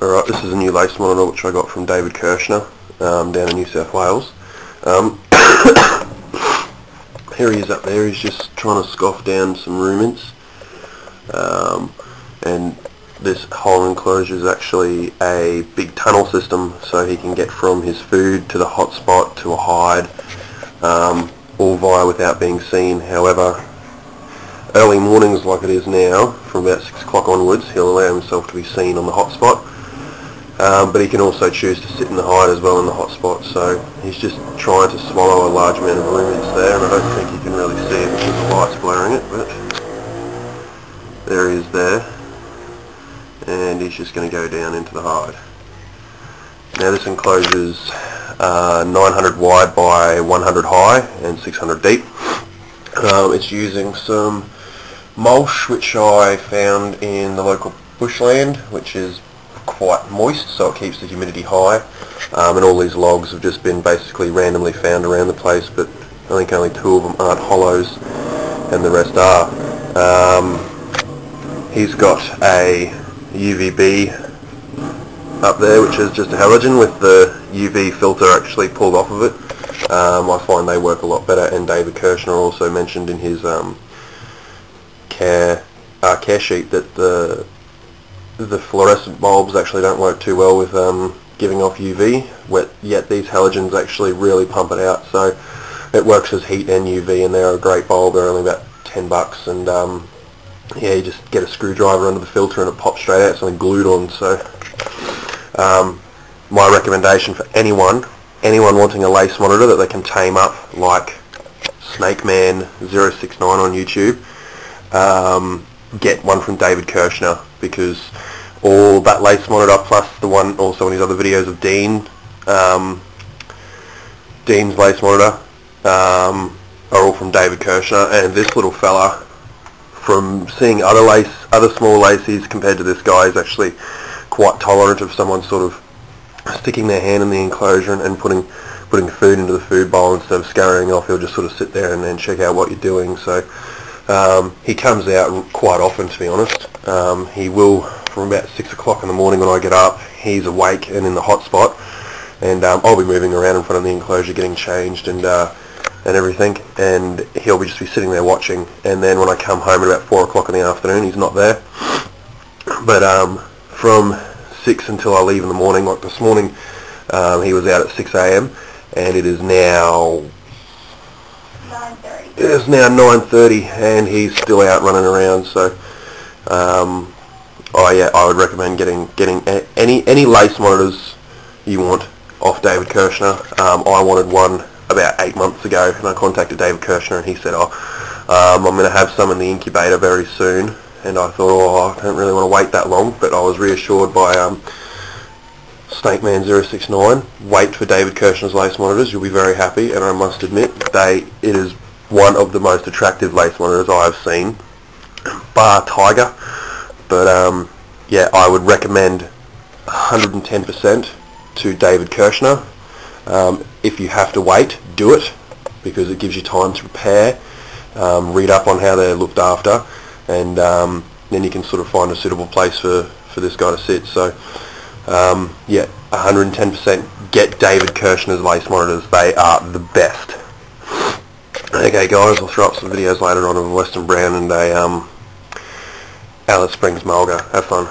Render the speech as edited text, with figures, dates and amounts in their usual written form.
Alright, this is a new lace monitor which I got from David Kirshner down in New South Wales. Here he is up there, he's just trying to scoff down some ruminants. And this whole enclosure is actually a big tunnel system, so he can get from his food to the hotspot to a hide, all via without being seen. However, early mornings like it is now, from about 6 o'clock onwards, he'll allow himself to be seen on the hotspot. But he can also choose to sit in the hide as well in the hotspot, so he's just trying to swallow a large amount of ruminants there, and I don't think you can really see it because the light's blurring it, but there he is there, and he's just going to go down into the hide. Now this enclosure's 900 wide by 100 high and 600 deep. It's using some mulch which I found in the local bushland, which is quite moist, so it keeps the humidity high, and all these logs have just been basically randomly found around the place, but I think only 2 of them aren't hollows and the rest are. He's got a UVB up there which is just a halogen with the UV filter actually pulled off of it. I find they work a lot better, and David Kirshner also mentioned in his care sheet that the fluorescent bulbs actually don't work too well with giving off UV, yet these halogens actually really pump it out, so it works as heat and UV, and they're a great bulb. They're only about $10, and yeah, you just get a screwdriver under the filter and it pops straight out, something glued on. So my recommendation for anyone wanting a lace monitor that they can tame up, like Snakeman069 on YouTube, get one from David Kirshner, because all that lace monitor plus the one also in his other videos of Dean's lace monitor are all from David Kirshner, and this little fella, from seeing other small laces compared to this guy, is actually quite tolerant of someone sort of sticking their hand in the enclosure and putting food into the food bowl instead of scurrying off. He'll just sort of sit there and then check out what you're doing. So he comes out quite often, to be honest. He will, from about 6 o'clock in the morning when I get up, he's awake and in the hot spot, and I'll be moving around in front of the enclosure getting changed and everything, and he'll just be sitting there watching, and then when I come home at about 4 o'clock in the afternoon, he's not there. But from 6 until I leave in the morning, like this morning, he was out at 6 AM, and it is now 9:30. It is now 9:30, and he's still out running around. So, I would recommend getting any lace monitors you want off David Kirshner. I wanted one about 8 months ago, and I contacted David Kirshner, and he said, I'm going to have some in the incubator very soon. And I thought, I don't really want to wait that long, but I was reassured by Snakeman069. Wait for David Kirshner's lace monitors, you'll be very happy, and I must admit, it is one of the most attractive lace monitors I have seen, bar Tiger. But yeah, I would recommend 110% to David Kirshner. If you have to wait, do it, because it gives you time to prepare, read up on how they're looked after, and then you can sort of find a suitable place for this guy to sit. So yeah, 110% get David Kirshner's lace monitors. They are the best. Okay guys, I'll throw up some videos later on of a Western Brown and a Alice Springs Mulga. Have fun.